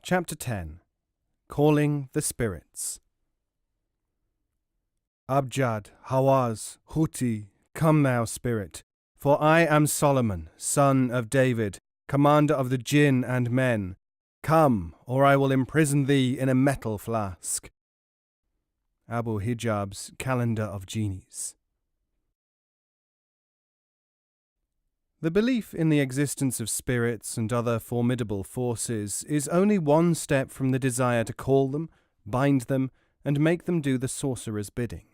Chapter 10. Calling the Spirits. Abjad, Hawaz, Huti, come thou spirit, for I am Solomon, son of David, commander of the jinn and men. Come, or I will imprison thee in a metal flask. Abu Hijab's Calendar of Genies. The belief in the existence of spirits and other formidable forces is only one step from the desire to call them, bind them, and make them do the sorcerer's bidding.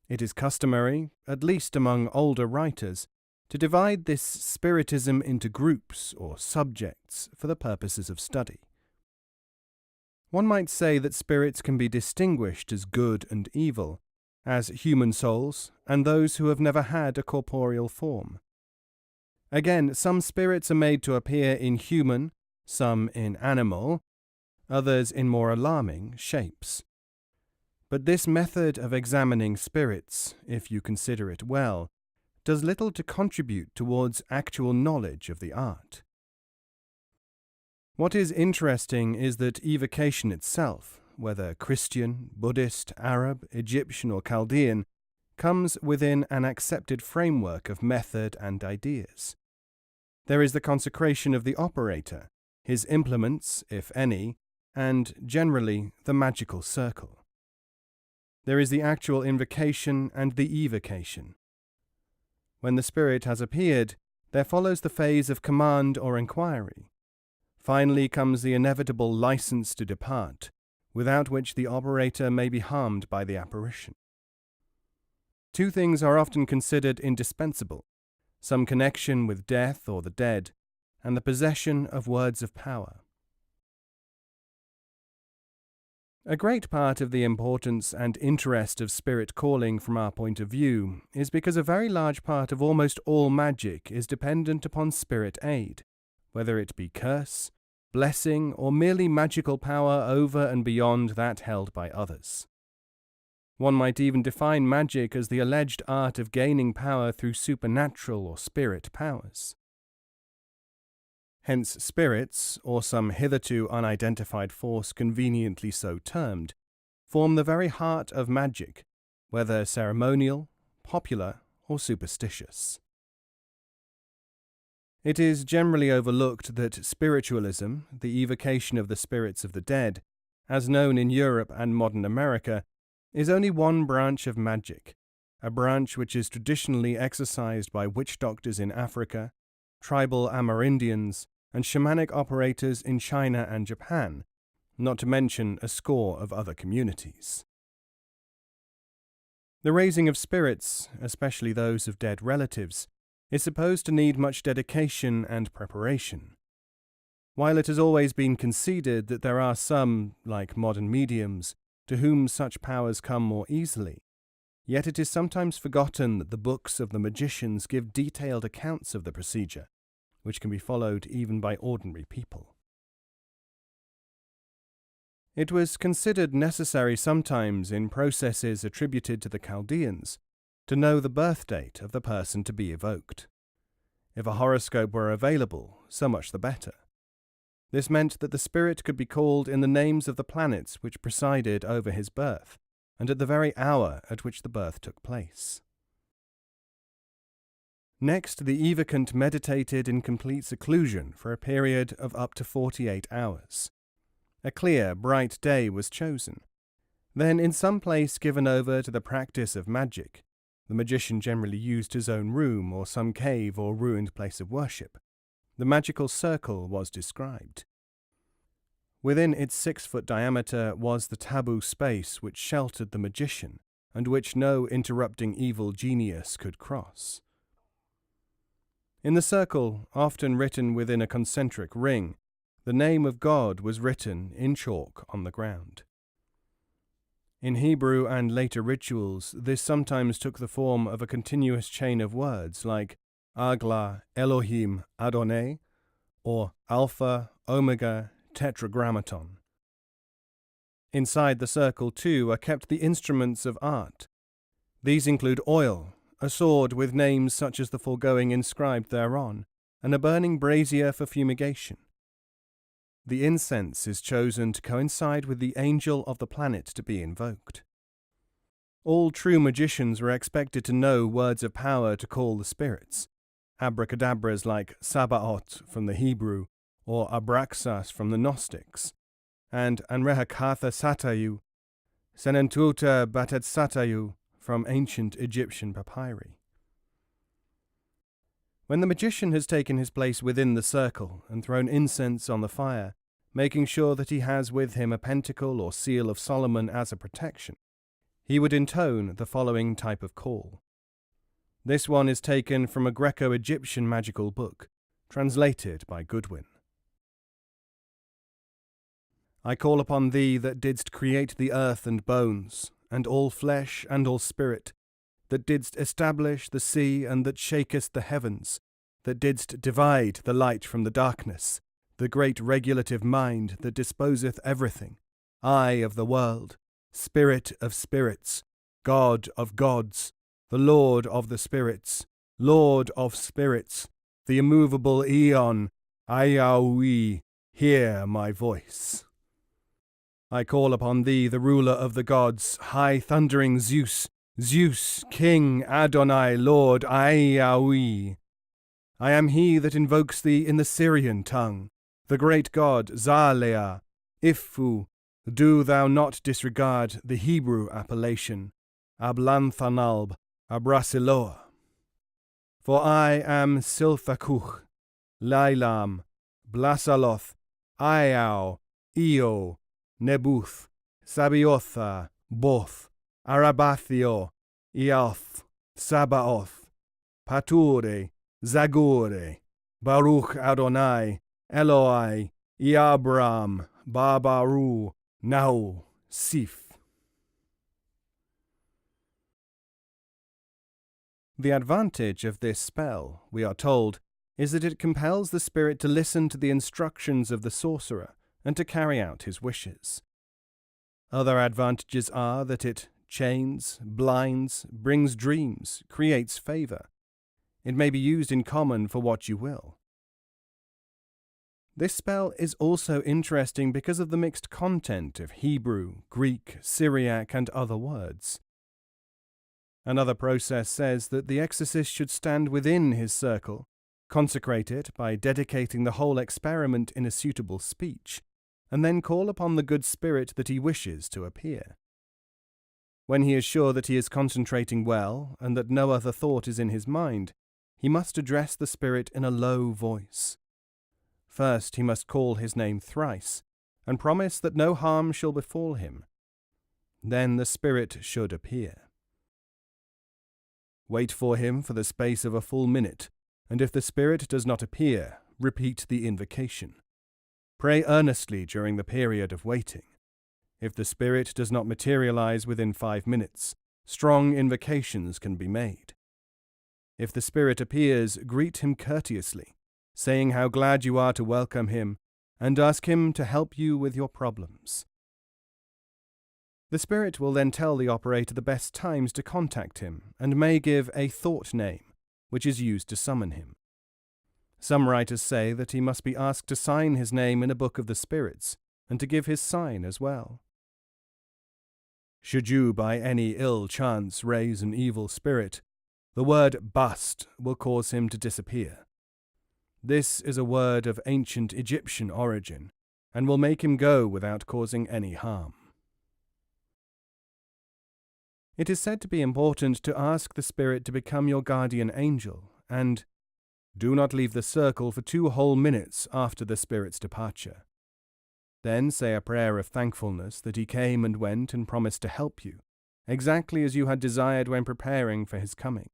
It is customary, at least among older writers, to divide this spiritism into groups or subjects for the purposes of study. One might say that spirits can be distinguished as good and evil, as human souls and those who have never had a corporeal form. Again, some spirits are made to appear in human, some in animal, others in more alarming shapes. But this method of examining spirits, if you consider it well, does little to contribute towards actual knowledge of the art. What is interesting is that evocation itself, whether Christian, Buddhist, Arab, Egyptian or Chaldean, comes within an accepted framework of method and ideas. There is the consecration of the operator, his implements, if any, and, generally, the magical circle. There is the actual invocation and the evocation. When the spirit has appeared, there follows the phase of command or inquiry. Finally comes the inevitable license to depart, without which the operator may be harmed by the apparition. Two things are often considered indispensable: some connection with death or the dead, and the possession of words of power. A great part of the importance and interest of spirit calling from our point of view is because a very large part of almost all magic is dependent upon spirit aid, whether it be curse, blessing, or merely magical power over and beyond that held by others. One might even define magic as the alleged art of gaining power through supernatural or spirit powers. Hence spirits, or some hitherto unidentified force conveniently so termed, form the very heart of magic, whether ceremonial, popular, or superstitious. It is generally overlooked that spiritualism, the evocation of the spirits of the dead, as known in Europe and modern America, is only one branch of magic, a branch which is traditionally exercised by witch doctors in Africa, tribal Amerindians, and shamanic operators in China and Japan, not to mention a score of other communities. The raising of spirits, especially those of dead relatives, is supposed to need much dedication and preparation. While it has always been conceded that there are some, like modern mediums, to whom such powers come more easily, yet it is sometimes forgotten that the books of the magicians give detailed accounts of the procedure, which can be followed even by ordinary people. It was considered necessary sometimes in processes attributed to the Chaldeans to know the birth date of the person to be evoked. If a horoscope were available, so much the better. This meant that the spirit could be called in the names of the planets which presided over his birth, and at the very hour at which the birth took place. Next, the evocant meditated in complete seclusion for a period of up to 48 hours. A clear, bright day was chosen. Then, in some place given over to the practice of magic, the magician generally used his own room or some cave or ruined place of worship, the magical circle was described. Within its 6-foot diameter was the taboo space which sheltered the magician, and which no interrupting evil genius could cross. In the circle, often written within a concentric ring, the name of God was written in chalk on the ground. In Hebrew and later rituals, this sometimes took the form of a continuous chain of words like Agla, Elohim, Adonai, or Alpha, Omega, Tetragrammaton. Inside the circle, too, are kept the instruments of art. These include oil, a sword with names such as the foregoing inscribed thereon, and a burning brazier for fumigation. The incense is chosen to coincide with the angel of the planet to be invoked. All true magicians were expected to know words of power to call the spirits, abracadabras like Sabaoth from the Hebrew or Abraxas from the Gnostics, and Anrehakatha Satayu, Senentuta Batet Satayu from ancient Egyptian papyri. When the magician has taken his place within the circle and thrown incense on the fire, making sure that he has with him a pentacle or seal of Solomon as a protection, he would intone the following type of call. This one is taken from a Greco-Egyptian magical book, translated by Goodwin. I call upon thee that didst create the earth and bones, and all flesh and all spirit, that didst establish the sea and that shakest the heavens, that didst divide the light from the darkness, the great regulative mind that disposeth everything, eye of the world, spirit of spirits, God of gods, the Lord of the spirits, Lord of spirits, the immovable Aeon, Ayahui, hear my voice. I call upon thee, the ruler of the gods, high thundering Zeus, Zeus, King, Adonai, Lord, Ayahui. I am he that invokes thee in the Syrian tongue, the great god Zalea, Ifu. Do thou not disregard the Hebrew appellation, Ablanthanalb, Abrasiloa. For I am Silthakuch, Lailam, Blasaloth, Iao, Io, Nebuth, Sabiotha, Both, Arabathio, Iath, Sabaoth, Pature, Zagure, Baruch Adonai, Eloi, Iabram, Babaru, Nau, Sif. The advantage of this spell, we are told, is that it compels the spirit to listen to the instructions of the sorcerer and to carry out his wishes. Other advantages are that it chains, blinds, brings dreams, creates favour. It may be used in common for what you will. This spell is also interesting because of the mixed content of Hebrew, Greek, Syriac, and other words. Another process says that the exorcist should stand within his circle, consecrate it by dedicating the whole experiment in a suitable speech, and then call upon the good spirit that he wishes to appear. When he is sure that he is concentrating well and that no other thought is in his mind, he must address the spirit in a low voice. First he must call his name thrice, and promise that no harm shall befall him. Then the spirit should appear. Wait for him for the space of a full minute, and if the spirit does not appear, repeat the invocation. Pray earnestly during the period of waiting. If the spirit does not materialize within 5 minutes, strong invocations can be made. If the spirit appears, greet him courteously, saying how glad you are to welcome him, and ask him to help you with your problems. The spirit will then tell the operator the best times to contact him, and may give a thought name, which is used to summon him. Some writers say that he must be asked to sign his name in a book of the spirits, and to give his sign as well. Should you by any ill chance raise an evil spirit, the word bust will cause him to disappear. This is a word of ancient Egyptian origin, and will make him go without causing any harm. It is said to be important to ask the spirit to become your guardian angel, and do not leave the circle for 2 whole minutes after the spirit's departure. Then say a prayer of thankfulness that he came and went and promised to help you, exactly as you had desired when preparing for his coming.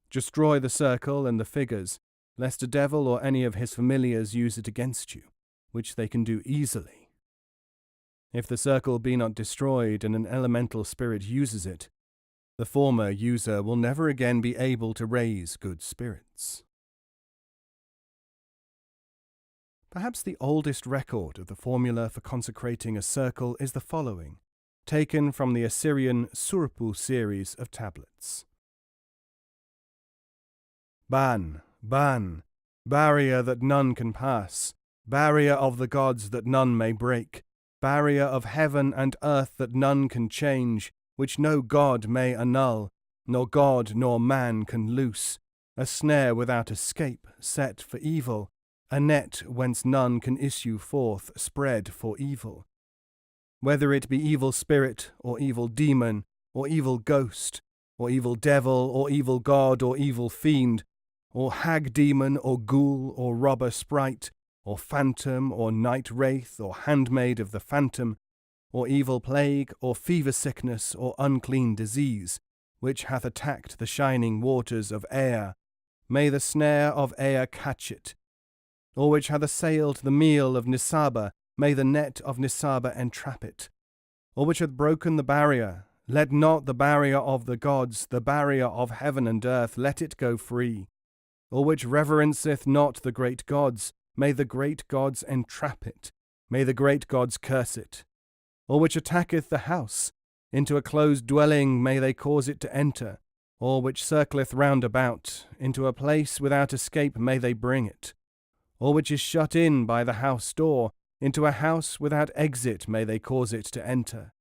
Destroy the circle and the figures, lest a devil or any of his familiars use it against you, which they can do easily. If the circle be not destroyed and an elemental spirit uses it, the former user will never again be able to raise good spirits. Perhaps the oldest record of the formula for consecrating a circle is the following, taken from the Assyrian Surpu series of tablets. Ban, ban, barrier that none can pass, barrier of the gods that none may break, barrier of heaven and earth that none can change, which no god may annul, nor god nor man can loose, a snare without escape, set for evil, a net whence none can issue forth, spread for evil. Whether it be evil spirit, or evil demon, or evil ghost, or evil devil, or evil god, or evil fiend, or hag demon, or ghoul, or robber sprite, or phantom, or night wraith, or handmaid of the phantom, or evil plague, or fever sickness, or unclean disease, which hath attacked the shining waters of Ea, may the snare of Ea catch it. Or which hath assailed the meal of Nisaba, may the net of Nisaba entrap it. Or which hath broken the barrier, let not the barrier of the gods, the barrier of heaven and earth, let it go free. Or which reverenceth not the great gods, may the great gods entrap it, may the great gods curse it. Or which attacketh the house, into a closed dwelling may they cause it to enter, or which circleth round about, into a place without escape may they bring it. Or which is shut in by the house door, into a house without exit may they cause it to enter.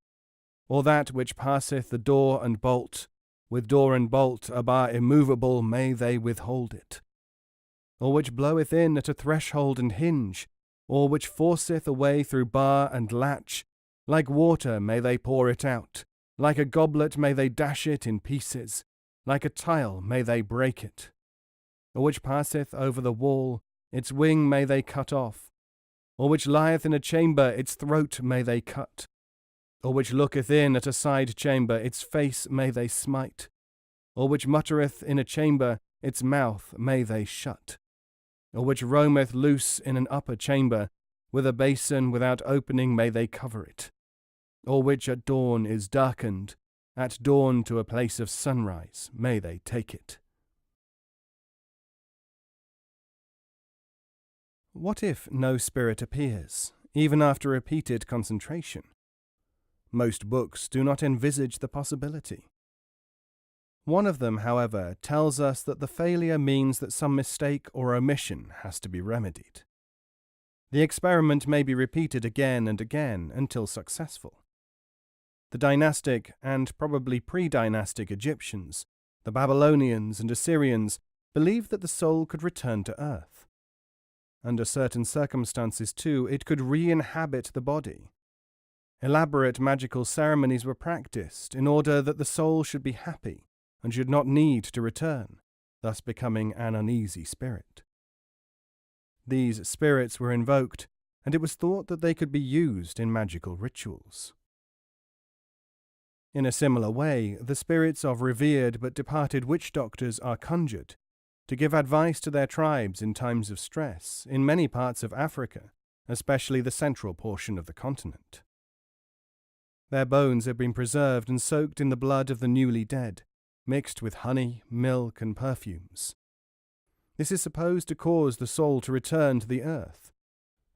Or that which passeth the door and bolt, with door and bolt a bar immovable may they withhold it. Or which bloweth in at a threshold and hinge, or which forceth a way through bar and latch, like water may they pour it out, like a goblet may they dash it in pieces, like a tile may they break it. Or which passeth over the wall, its wing may they cut off, or which lieth in a chamber, its throat may they cut, or which looketh in at a side chamber, its face may they smite, or which muttereth in a chamber, its mouth may they shut, or which roameth loose in an upper chamber, with a basin without opening may they cover it, or which at dawn is darkened, at dawn to a place of sunrise may they take it. What if no spirit appears, even after repeated concentration? Most books do not envisage the possibility. One of them, however, tells us that the failure means that some mistake or omission has to be remedied. The experiment may be repeated again and again until successful. The dynastic and probably pre-dynastic Egyptians, the Babylonians and Assyrians believed that the soul could return to earth. Under certain circumstances, too, it could re-inhabit the body. Elaborate magical ceremonies were practiced in order that the soul should be happy and should not need to return, thus becoming an uneasy spirit. These spirits were invoked, and it was thought that they could be used in magical rituals. In a similar way, the spirits of revered but departed witch doctors are conjured to give advice to their tribes in times of stress in many parts of Africa, especially the central portion of the continent. Their bones have been preserved and soaked in the blood of the newly dead, mixed with honey, milk, and perfumes. This is supposed to cause the soul to return to the earth,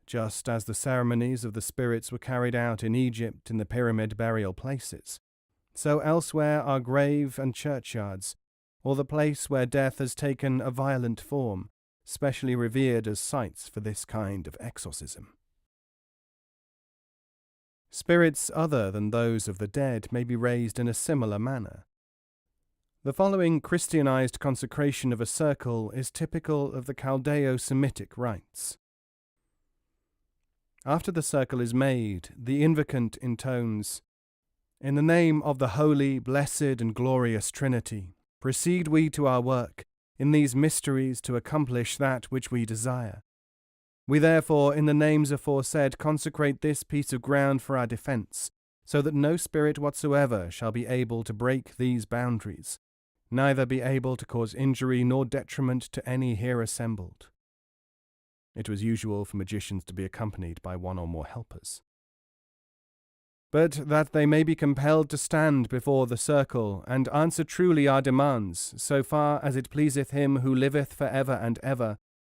just as the ceremonies of the spirits were carried out in Egypt in the pyramid burial places. So elsewhere are grave and churchyards, or the place where death has taken a violent form, specially revered as sites for this kind of exorcism. Spirits other than those of the dead may be raised in a similar manner. The following Christianized consecration of a circle is typical of the Chaldeo-Semitic rites. After the circle is made, the invocant intones, "In the name of the holy, blessed, and glorious Trinity, proceed we to our work, in these mysteries to accomplish that which we desire. We therefore, in the names aforesaid, consecrate this piece of ground for our defence, so that no spirit whatsoever shall be able to break these boundaries, neither be able to cause injury nor detriment to any here assembled." It was usual for magicians to be accompanied by one or more helpers. "But that they may be compelled to stand before the circle, and answer truly our demands, so far as it pleaseth him who liveth for ever and ever,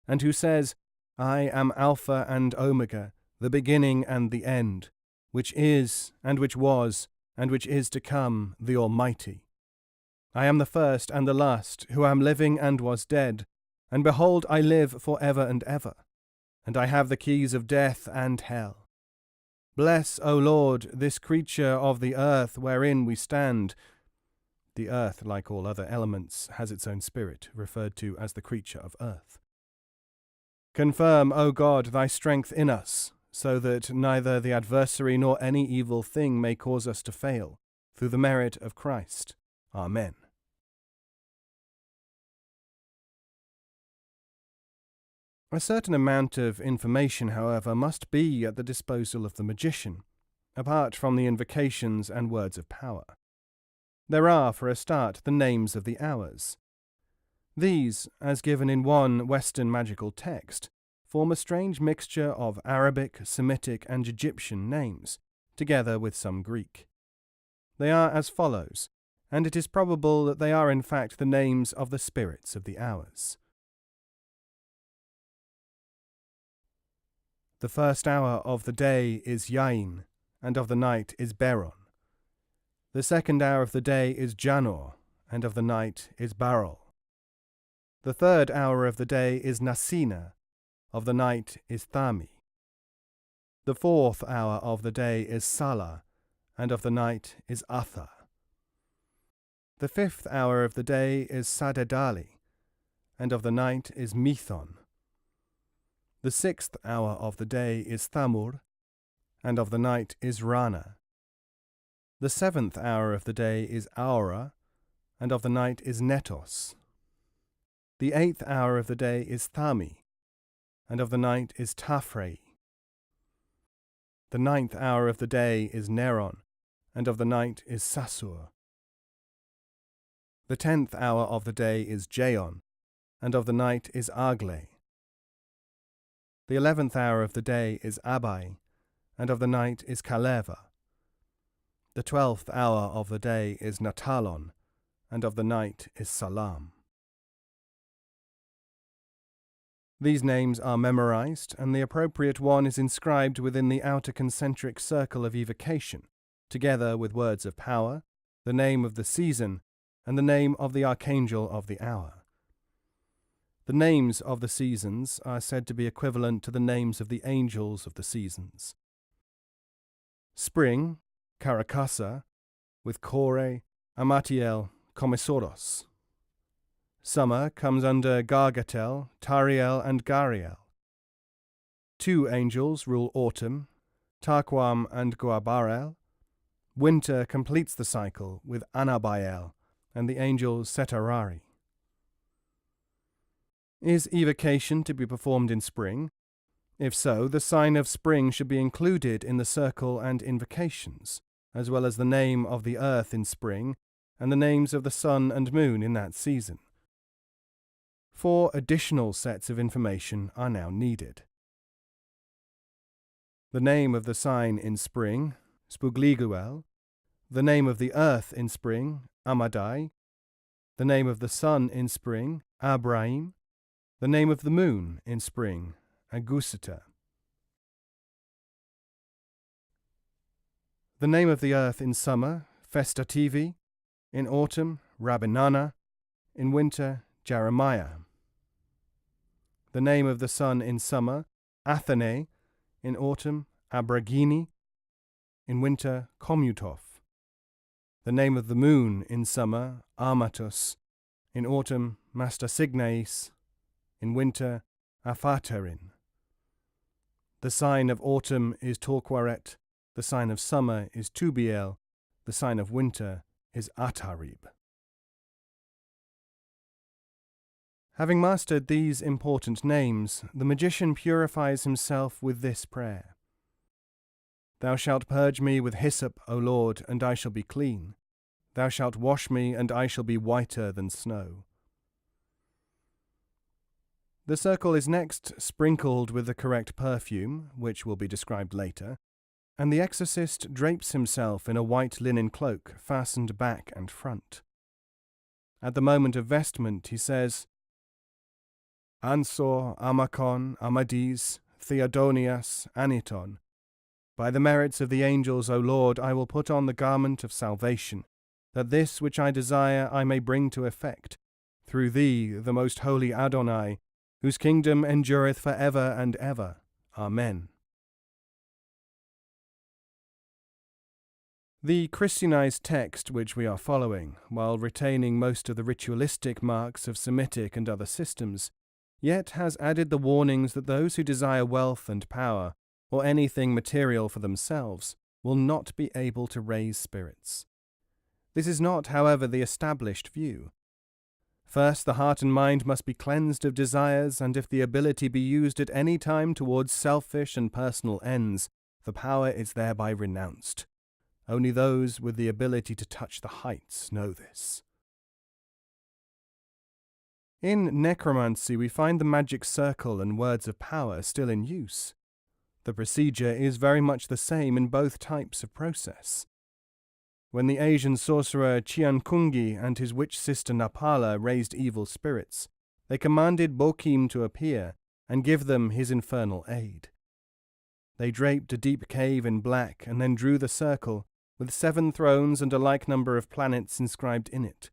and who says, I am Alpha and Omega, the beginning and the end, which is, and which was, and which is to come, the Almighty. I am the first and the last, who am living and was dead, and behold, I live for ever and ever. and I have the keys of death and hell. Bless, O Lord, this creature of the earth wherein we stand. The earth, like all other elements, has its own spirit, referred to as the creature of earth. Confirm, O God, thy strength in us, so that neither the adversary nor any evil thing may cause us to fail, through the merit of Christ. Amen. A certain amount of information, however, must be at the disposal of the magician, apart from the invocations and words of power. There are, for a start, the names of the hours. These, as given in one Western magical text, form a strange mixture of Arabic, Semitic, and Egyptian names, together with some Greek. They are as follows, and it is probable that they are in fact the names of the spirits of the hours. The first hour of the day is Yain, and of the night is Beron. The second hour of the day is Janor, and of the night is Barol. The third hour of the day is Nasina, of the night is Thami. The fourth hour of the day is Salah, and of the night is Atha. The fifth hour of the day is Sadedali, and of the night is Mithon. The sixth hour of the day is Thamur, and of the night is Rana. The seventh hour of the day is Aura, and of the night is Netos. The eighth hour of the day is Thami, and of the night is Tafrei. The ninth hour of the day is Neron, and of the night is Sasur. The 10th hour of the day is Jaon, and of the night is Agle. The 11th hour of the day is Abai, and of the night is Kaleva. The 12th hour of the day is Natalon, and of the night is Salam. These names are memorized, and the appropriate one is inscribed within the outer concentric circle of evocation, together with words of power, the name of the season, and the name of the archangel of the hour. The names of the seasons are said to be equivalent to the names of the angels of the seasons. Spring, Karakasa, with Kore, Amatiel, Komisoros. Summer comes under Gargatel, Tariel, and Gariel. Two angels rule autumn, Tarquam and Guabarel. Winter completes the cycle with Anabael and the angel Setarari. Is evocation to be performed in spring? If so, the sign of spring should be included in the circle and invocations, as well as the name of the earth in spring and the names of the sun and moon in that season. 4 additional sets of information are now needed. The name of the sign in spring, Spugliguel, the name of the earth in spring, Amadai, the name of the sun in spring, Abraim, the name of the moon in spring, Agusita. The name of the earth in summer, Festativi, in autumn, Rabinana, in winter, Jeremiah. The name of the sun in summer, Athene, in autumn, Abragini, in winter, Komutov. The name of the moon in summer, Armatus, in autumn, Mastasignaeis, in winter, Aphaterin. The sign of autumn is Torquaret, the sign of summer is Tubiel, the sign of winter is Atarib. Having mastered these important names, the magician purifies himself with this prayer. Thou shalt purge me with hyssop, O Lord, and I shall be clean. Thou shalt wash me, and I shall be whiter than snow. The circle is next sprinkled with the correct perfume, which will be described later, and the exorcist drapes himself in a white linen cloak fastened back and front. At the moment of vestment he says, Ansor, Amakon, Amadis, Theodonias, Aniton. By the merits of the angels, O Lord, I will put on the garment of salvation, that this which I desire I may bring to effect, through thee, the most holy Adonai, whose kingdom endureth for ever and ever. Amen. The Christianized text which we are following, while retaining most of the ritualistic marks of Semitic and other systems, yet has added the warnings that those who desire wealth and power, or anything material for themselves, will not be able to raise spirits. This is not, however, the established view. First, the heart and mind must be cleansed of desires, and if the ability be used at any time towards selfish and personal ends, the power is thereby renounced. Only those with the ability to touch the heights know this. In necromancy, we find the magic circle and words of power still in use. The procedure is very much the same in both types of process. When the Asian sorcerer Chiankungi and his witch sister Napala raised evil spirits, they commanded Bokim to appear and give them his infernal aid. They draped a deep cave in black and then drew the circle, with 7 thrones and a like number of planets inscribed in it.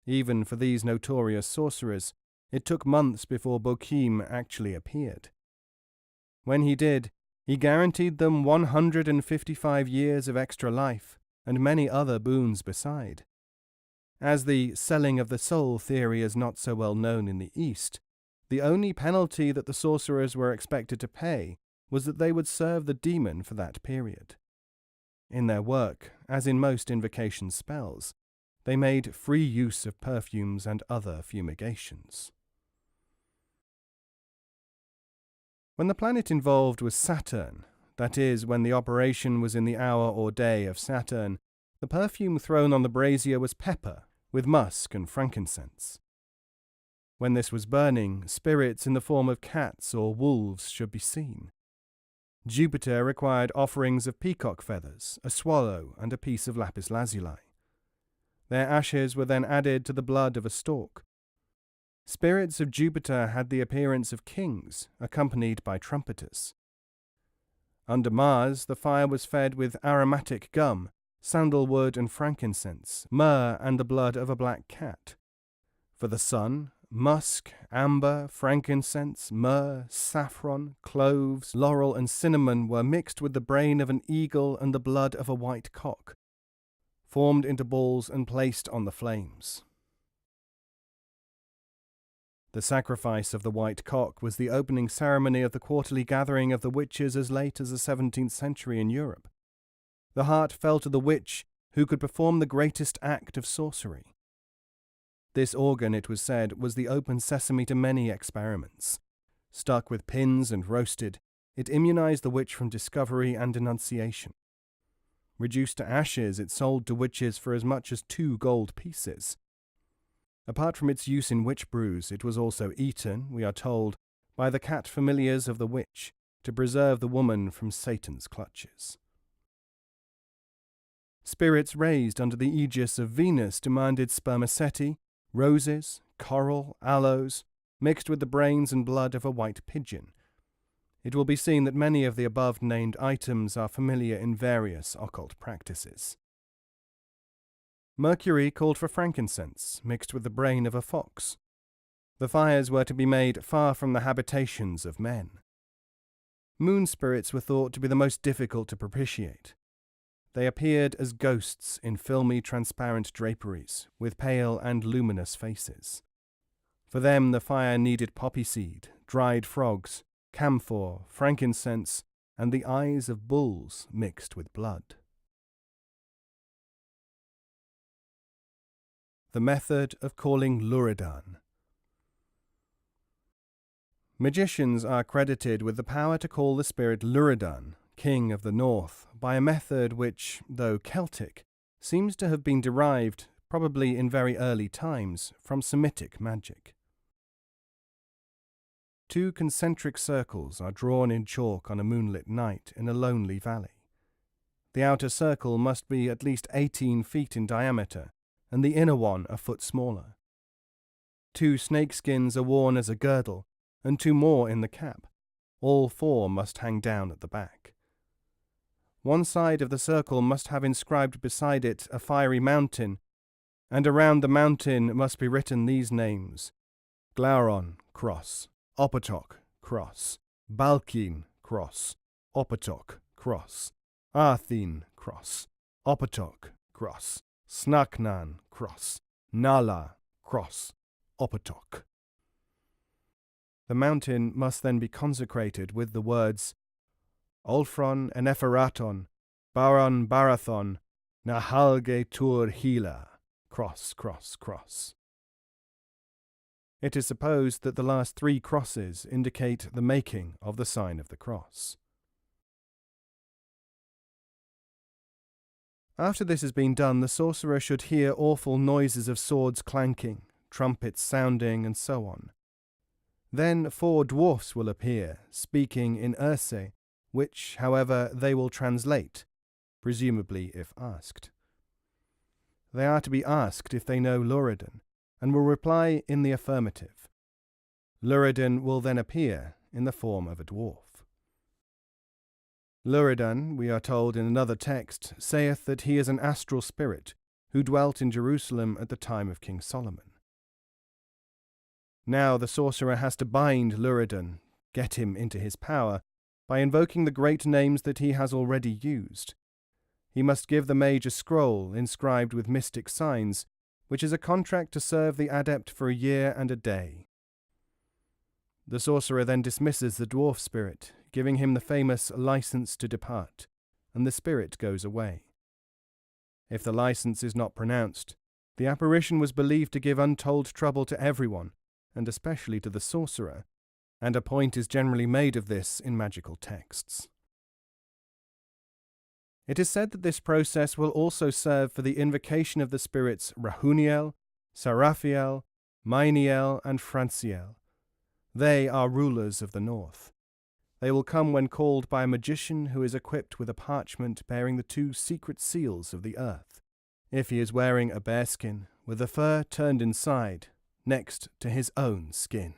Even for these notorious sorcerers, it took months before Bokim actually appeared. When he did, he guaranteed them 155 years of extra life, and many other boons beside. As the selling of the soul theory is not so well known in the East, the only penalty that the sorcerers were expected to pay was that they would serve the demon for that period. In their work, as in most invocation spells, they made free use of perfumes and other fumigations. When the planet involved was Saturn, that is, when the operation was in the hour or day of Saturn, the perfume thrown on the brazier was pepper, with musk and frankincense. When this was burning, spirits in the form of cats or wolves should be seen. Jupiter required offerings of peacock feathers, a swallow, and a piece of lapis lazuli. Their ashes were then added to the blood of a stork. Spirits of Jupiter had the appearance of kings, accompanied by trumpeters. Under Mars, the fire was fed with aromatic gum, sandalwood and frankincense, myrrh and the blood of a black cat. For the Sun, musk, amber, frankincense, myrrh, saffron, cloves, laurel and cinnamon were mixed with the brain of an eagle and the blood of a white cock, formed into balls and placed on the flames. The sacrifice of the white cock was the opening ceremony of the quarterly gathering of the witches as late as the 17th century in Europe. The heart fell to the witch who could perform the greatest act of sorcery. This organ, it was said, was the open sesame to many experiments. Stuck with pins and roasted, it immunized the witch from discovery and denunciation. Reduced to ashes, it sold to witches for as much as 2 gold pieces. Apart from its use in witch brews, it was also eaten, we are told, by the cat familiars of the witch to preserve the woman from Satan's clutches. Spirits raised under the aegis of Venus demanded spermaceti, roses, coral, aloes, mixed with the brains and blood of a white pigeon. It will be seen that many of the above-named items are familiar in various occult practices. Mercury called for frankincense, mixed with the brain of a fox. The fires were to be made far from the habitations of men. Moon spirits were thought to be the most difficult to propitiate. They appeared as ghosts in filmy, transparent draperies, with pale and luminous faces. For them the fire needed poppy seed, dried frogs, camphor, frankincense, and the eyes of bulls mixed with blood. The method of calling Luridan. Magicians are credited with the power to call the spirit Luridan, king of the north, by a method which, though Celtic, seems to have been derived, probably in very early times, from Semitic magic. 2 concentric circles are drawn in chalk on a moonlit night in a lonely valley. The outer circle must be at least 18 feet in diameter, and the inner one a foot smaller. 2 snakeskins are worn as a girdle, and 2 more in the cap. All 4 must hang down at the back. One side of the circle must have inscribed beside it a fiery mountain, and around the mountain must be written these names: Glauron, cross. Opotok, cross. Balkin, cross. Opotok, cross. Arthin, cross. Opotok, cross. Snaknan, cross. Nala, cross. Opotok. The mountain must then be consecrated with the words Olfron Enepheraton, Baron Barathon, Nahalge Tur Hila, cross, cross, cross. It is supposed that the last 3 crosses indicate the making of the sign of the cross. After this has been done, the sorcerer should hear awful noises of swords clanking, trumpets sounding, and so on. Then 4 dwarfs will appear, speaking in Erse, which, however, they will translate, presumably if asked. They are to be asked if they know Luridan, and will reply in the affirmative. Luridan will then appear in the form of a dwarf. Luridan, we are told in another text, saith that he is an astral spirit who dwelt in Jerusalem at the time of King Solomon. Now the sorcerer has to bind Luridan, get him into his power, by invoking the great names that he has already used. He must give the mage a scroll inscribed with mystic signs, which is a contract to serve the adept for a year and a day. The sorcerer then dismisses the dwarf spirit, giving him the famous license to depart, and the spirit goes away. If the license is not pronounced, the apparition was believed to give untold trouble to everyone, and especially to the sorcerer, and a point is generally made of this in magical texts. It is said that this process will also serve for the invocation of the spirits Rahuniel, Saraphiel, Mainiel, and Franciel. They are rulers of the north. They will come when called by a magician who is equipped with a parchment bearing the 2 secret seals of the earth. If he is wearing a bearskin, with the fur turned inside, next to his own skin.